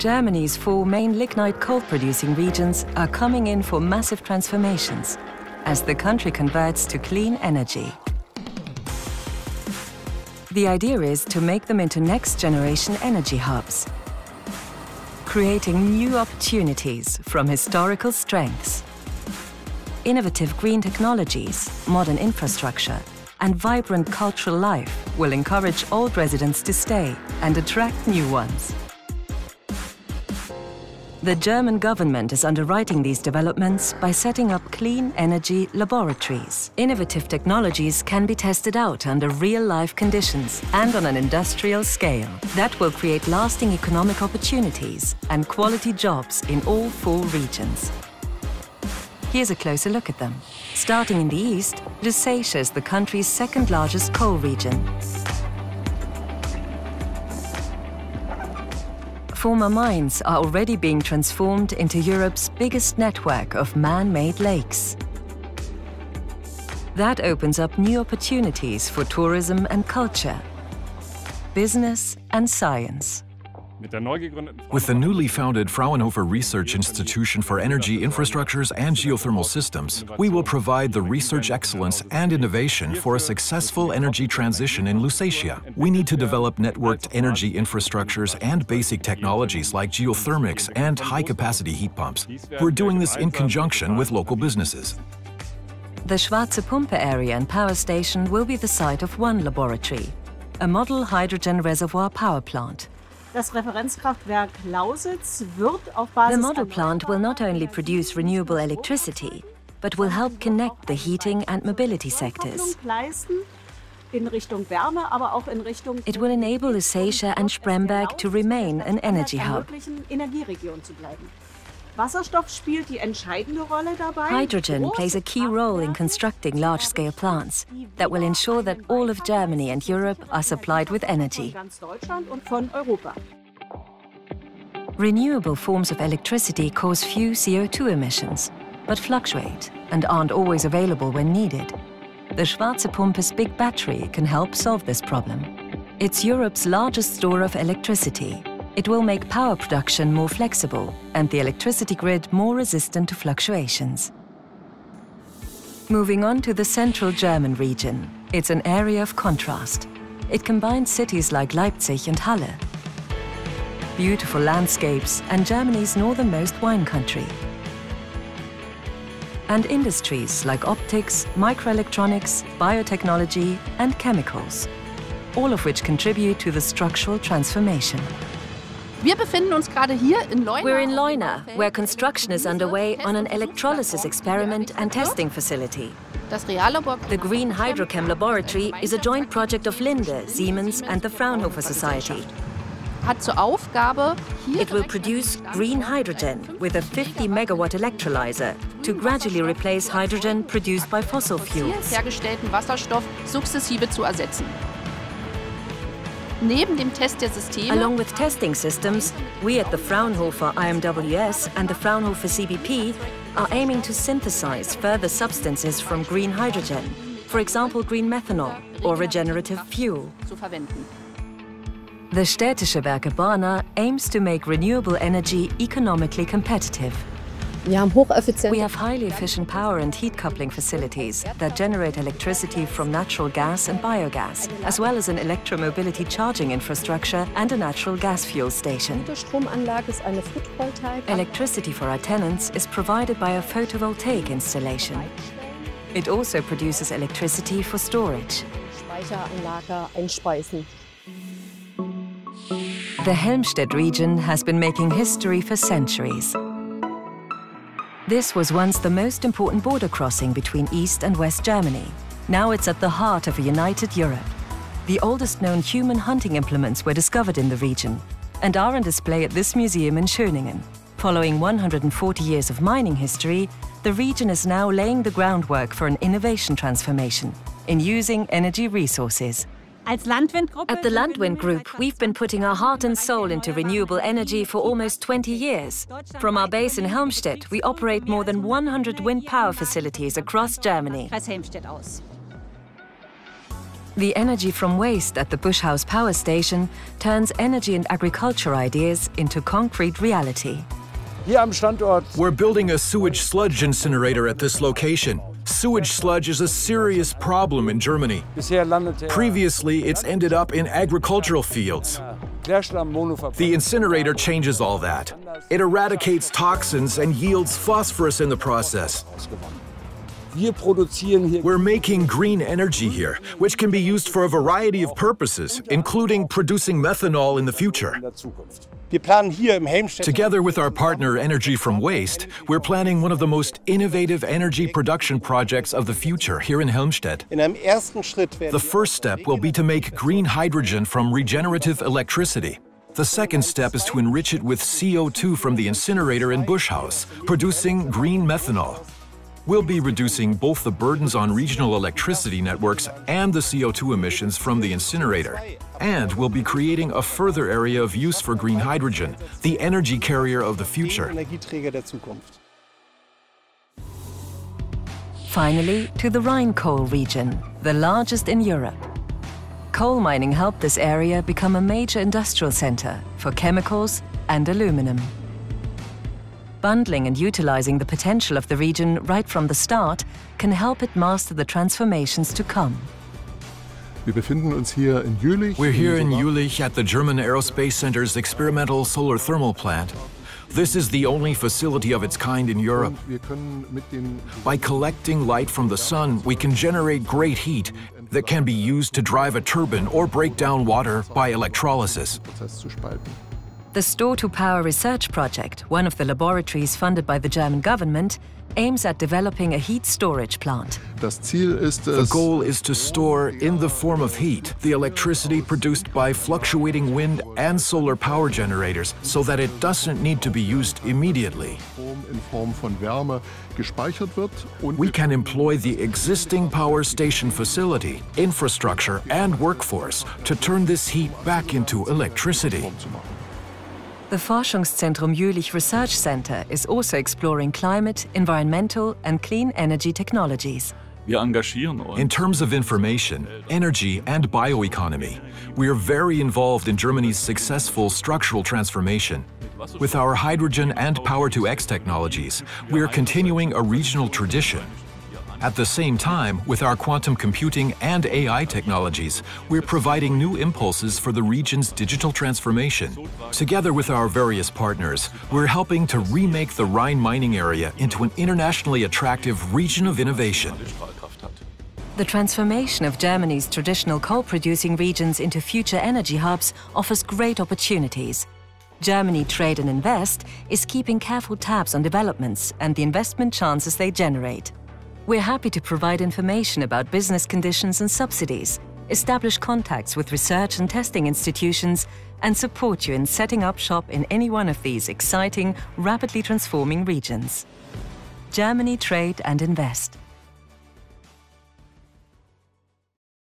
Germany's 4 main lignite coal-producing regions are coming in for massive transformations as the country converts to clean energy. The idea is to make them into next-generation energy hubs, creating new opportunities from historical strengths. Innovative green technologies, modern infrastructure, and vibrant cultural life will encourage old residents to stay and attract new ones. The German government is underwriting these developments by setting up clean energy laboratories. Innovative technologies can be tested out under real-life conditions and on an industrial scale. That will create lasting economic opportunities and quality jobs in all 4 regions. Here's a closer look at them. Starting in the east, Lusatia is the country's 2nd largest coal region. Former mines are already being transformed into Europe's biggest network of man-made lakes. That opens up new opportunities for tourism and culture, business and science. With the newly founded Fraunhofer Research Institution for Energy Infrastructures and Geothermal Systems, we will provide the research excellence and innovation for a successful energy transition in Lusatia. We need to develop networked energy infrastructures and basic technologies like geothermics and high-capacity heat pumps. We're doing this in conjunction with local businesses. The Schwarze Pumpe area and power station will be the site of one laboratory, a model hydrogen reservoir power plant. The model plant will not only produce renewable electricity, but will help connect the heating and mobility sectors. It will enable Lusatia and Spremberg to remain an energy hub. Hydrogen plays a key role in constructing large-scale plants that will ensure that all of Germany and Europe are supplied with energy. Renewable forms of electricity cause few CO2 emissions, but fluctuate and aren't always available when needed. The Schwarze Pumpe's big battery can help solve this problem. It's Europe's largest store of electricity. It will make power production more flexible and the electricity grid more resistant to fluctuations. Moving on to the central German region, it's an area of contrast. It combines cities like Leipzig and Halle, beautiful landscapes and Germany's northernmost wine country, and industries like optics, microelectronics, biotechnology and chemicals, all of which contribute to the structural transformation. We're in Leuna, where construction is underway on an electrolysis experiment and testing facility. The Green Hydrocam laboratory is a joint project of Linde, Siemens and the Fraunhofer Society. It will produce green hydrogen with a 50-megawatt electrolyzer to gradually replace hydrogen produced by fossil fuels. Along with testing systems, we at the Fraunhofer IMWS and the Fraunhofer CBP are aiming to synthesize further substances from green hydrogen, for example green methanol or regenerative fuel. The Städtische Werke Borna aims to make renewable energy economically competitive. We have highly efficient power and heat coupling facilities that generate electricity from natural gas and biogas, as well as an electromobility charging infrastructure and a natural gas fuel station. Electricity for our tenants is provided by a photovoltaic installation. It also produces electricity for storage. The Helmstedt region has been making history for centuries. This was once the most important border crossing between East and West Germany. Now it's at the heart of a united Europe. The oldest known human hunting implements were discovered in the region and are on display at this museum in Schöningen. Following 140 years of mining history, the region is now laying the groundwork for an innovation transformation in using energy resources. At the Landwind Group, we've been putting our heart and soul into renewable energy for almost 20 years. From our base in Helmstedt, we operate more than 100 wind power facilities across Germany. The energy from waste at the Buschhaus power station turns energy and agriculture ideas into concrete reality. We're building a sewage sludge incinerator at this location. Sewage sludge is a serious problem in Germany. Previously, it's ended up in agricultural fields. The incinerator changes all that. It eradicates toxins and yields phosphorus in the process. We're making green energy here, which can be used for a variety of purposes, including producing methanol in the future. Together with our partner Energy from Waste, we're planning one of the most innovative energy production projects of the future here in Helmstedt. The first step will be to make green hydrogen from regenerative electricity. The second step is to enrich it with CO2 from the incinerator in Buschhaus, producing green methanol. We'll be reducing both the burdens on regional electricity networks and the CO2 emissions from the incinerator. And we'll be creating a further area of use for green hydrogen, the energy carrier of the future. Finally, to the Rhine coal region, the largest in Europe. Coal mining helped this area become a major industrial center for chemicals and aluminum. Bundling and utilizing the potential of the region right from the start can help it master the transformations to come. We're here in Jülich at the German Aerospace Center's experimental solar thermal plant. This is the only facility of its kind in Europe. By collecting light from the sun, we can generate great heat that can be used to drive a turbine or break down water by electrolysis. The Store-to-Power research project, one of the laboratories funded by the German government, aims at developing a heat storage plant. The goal is to store, in the form of heat, the electricity produced by fluctuating wind and solar power generators so that it doesn't need to be used immediately. We can employ the existing power station facility, infrastructure and workforce to turn this heat back into electricity. The Forschungszentrum Jülich Research Center is also exploring climate, environmental and clean energy technologies. In terms of information, energy and bioeconomy, we are very involved in Germany's successful structural transformation. With our hydrogen and power-to-X technologies, we are continuing a regional tradition. At the same time, with our quantum computing and AI technologies, we're providing new impulses for the region's digital transformation. Together with our various partners, we're helping to remake the Rhine mining area into an internationally attractive region of innovation. The transformation of Germany's traditional coal-producing regions into future energy hubs offers great opportunities. Germany Trade and Invest is keeping careful tabs on developments and the investment chances they generate. We're happy to provide information about business conditions and subsidies, establish contacts with research and testing institutions, and support you in setting up shop in any one of these exciting, rapidly transforming regions. Germany Trade and Invest.